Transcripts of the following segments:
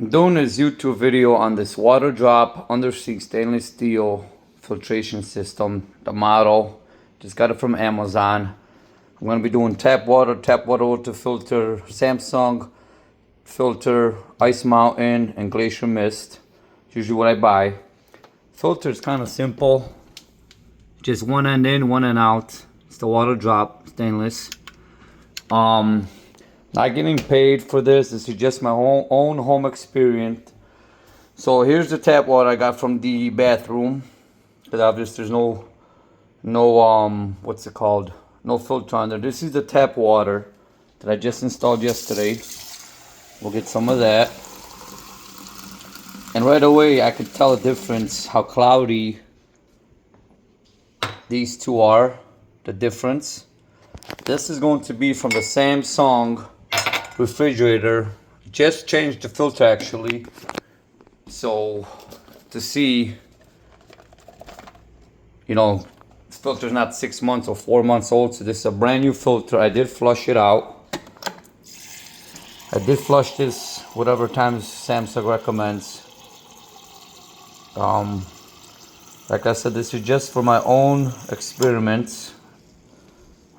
I'm doing this YouTube video on this water drop undersea stainless steel filtration system, the model. Just got it from Amazon. I'm going to be doing tap water with the filter, Samsung filter, Ice Mountain, and Glacier Mist. It's usually what I buy. Filter is kind of simple. Just one end in, one end out. It's the water drop stainless. Not getting paid for this. This is just my own home experience. So here's the tap water I got from the bathroom. Because obviously there's no what's it called? No filter on there. This is the tap water that I just installed yesterday. We'll get some of that. And right away I could tell the difference, how cloudy these two are. The difference. This is going to be from the Samsung refrigerator. Just changed the filter actually, so to see, you know, this filter is not 6 months or 4 months old, so this is a brand new filter. I did flush it out. I did flush this whatever times Samsung recommends. Like I said, this is just for my own experiments.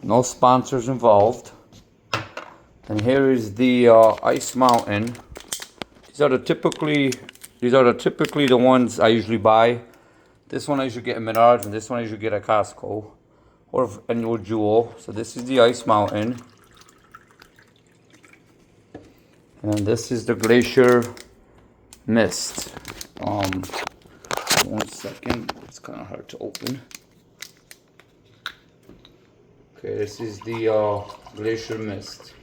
No sponsors involved. And here is the Ice Mountain. These are typically the ones I usually buy. This one I usually get at Menards, and this one I usually get at Costco or Annual Jewel. So this is the Ice Mountain, and this is the Glacier Mist. 1 second, it's kind of hard to open. Okay, this is the Glacier Mist.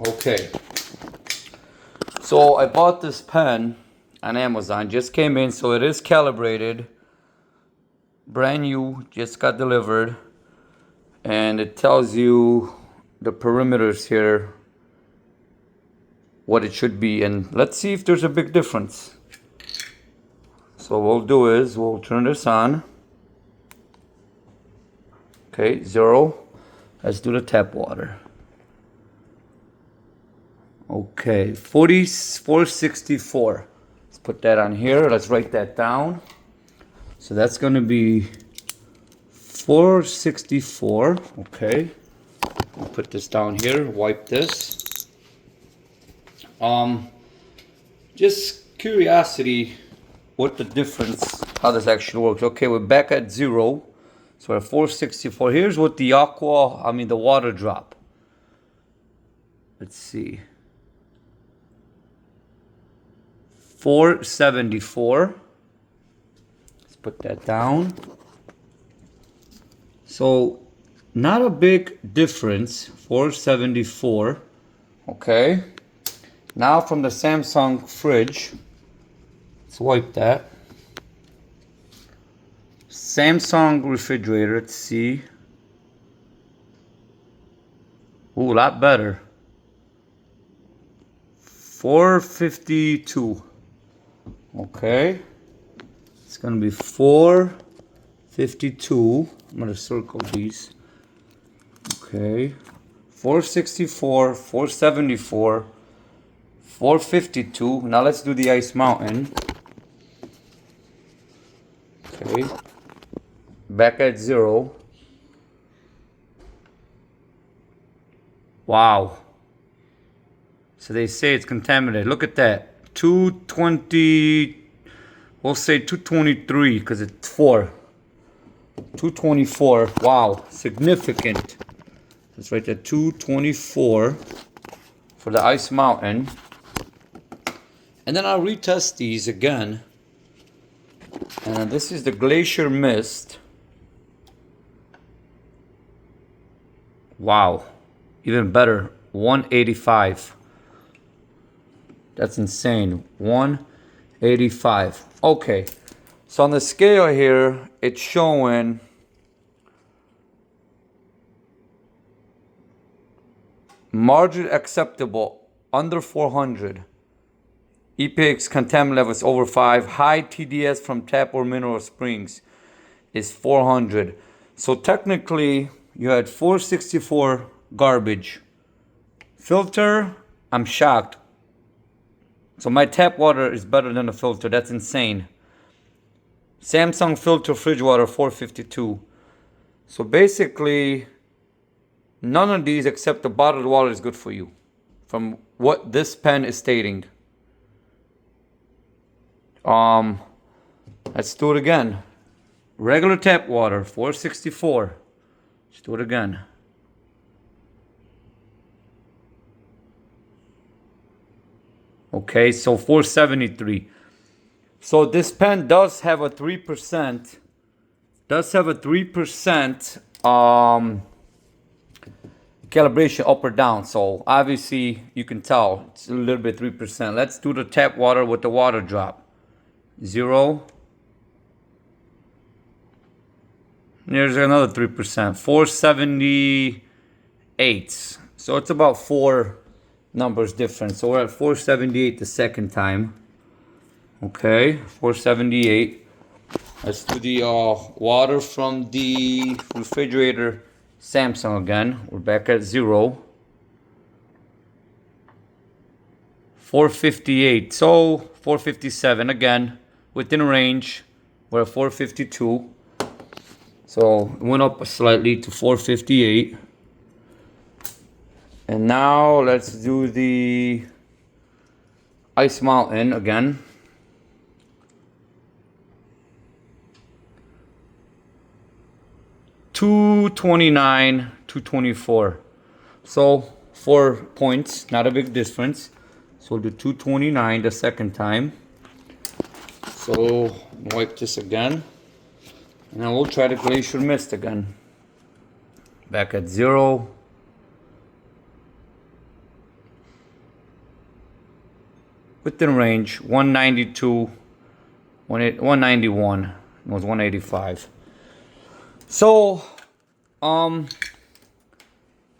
Okay, so I bought this pen on Amazon, just came in, so it is calibrated, brand new, just got delivered, and it tells you the perimeters here, what it should be, and let's see if there's a big difference. So what we'll do is we'll turn this on. Okay, 0. Let's do the tap water. Okay, 464. Let's put that on here. Let's write that down. So that's going to be 464. Okay, I'll put this down here. Wipe this. Just curiosity, what the difference, how this actually works. Okay, we're back at 0. So we're at 464. Here's what the the water drop. Let's see. 474. Let's put that down. So not a big difference. 474. Okay. Now from the Samsung fridge, let's wipe that. Samsung refrigerator, let's see. Ooh, a lot better. 452. Okay. It's gonna be 452. I'm gonna circle these. Okay. 464, 474, 452. Now let's do the Ice Mountain. Okay. Back at 0. Wow. So they say it's contaminated. Look at that. 220. We'll say 223 because it's 4. 224. Wow. Significant. Let's write that 224 for the Ice Mountain. And then I'll retest these again. And this is the Glacier Mist. Wow, even better, 185. That's insane, 185. Okay, so on the scale here, it's showing margin acceptable, under 400. EPA's contaminant level is over 5. High TDS from tap or mineral springs is 400. So technically, you had 464 garbage. Filter, I'm shocked. So my tap water is better than the filter. That's insane. Samsung filter fridge water 452. So basically, none of these except the bottled water is good for you, from what this pen is stating. Let's do it again. Regular tap water 464. Let's do it again. Okay, so 473. So this pen does have a 3%. Does have a 3% calibration up or down. So obviously you can tell it's a little bit 3%. Let's do the tap water with the water drop. 0. There's another 3%. 478. So it's about 4 numbers different. So we're at 478 the second time. Okay, 478. Let's do the water from the refrigerator Samsung again. We're back at 0. 458. So 457 again, within range. We're at 452. So it went up slightly to 458. And now let's do the Ice Mountain again. $229, $224. So 4 points, not a big difference. So we'll do 229 the second time. So wipe this again. And then we'll try the Glacier Mist again. Back at 0. Within range, 192, 191. It was 185. So,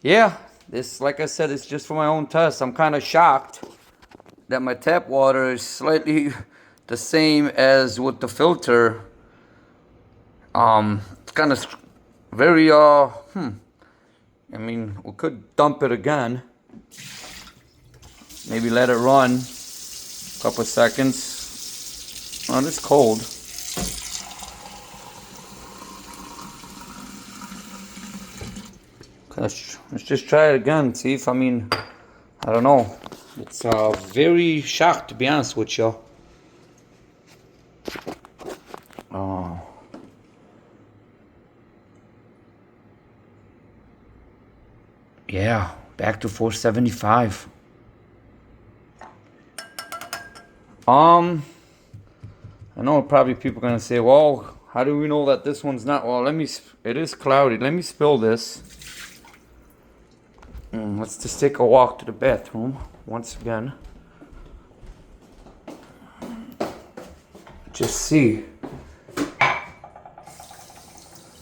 yeah, this, like I said, it's just for my own test. I'm kind of shocked that my tap water is slightly the same as with the filter. It's kind of very, I mean, we could dump it again. Maybe let it run a couple of seconds. Oh, it's cold. Let's just try it again. See if, I don't know. It's very shocked, to be honest with you. Oh. Yeah, back to 475. I know probably people are gonna say, well, how do we know that this one's not? Well, it is cloudy. Let me spill this. Let's just take a walk to the bathroom once again. Just see.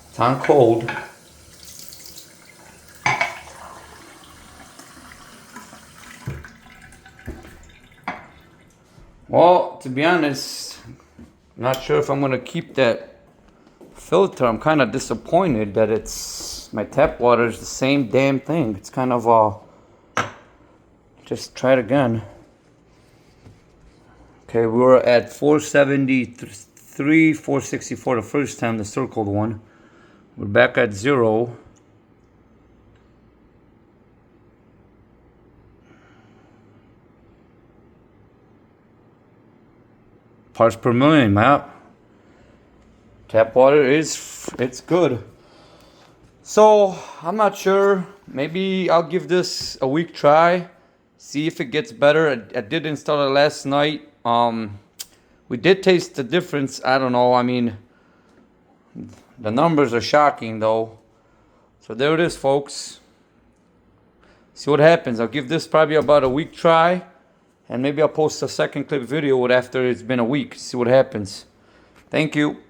It's on cold. Well, to be honest, I'm not sure if I'm gonna keep that filter. I'm kind of disappointed that my tap water is the same damn thing. It's kind of just try it again. Okay, we were at 473, 464 the first time, the circled one. We're back at 0. Parts per million, map. Tap water it's good. So I'm not sure. Maybe I'll give this a week try. See if it gets better. I did install it last night. We did taste the difference. I don't know. I mean, the numbers are shocking though. So there it is, folks. See what happens. I'll give this probably about a week try. And maybe I'll post a second clip video after it's been a week. See what happens. Thank you.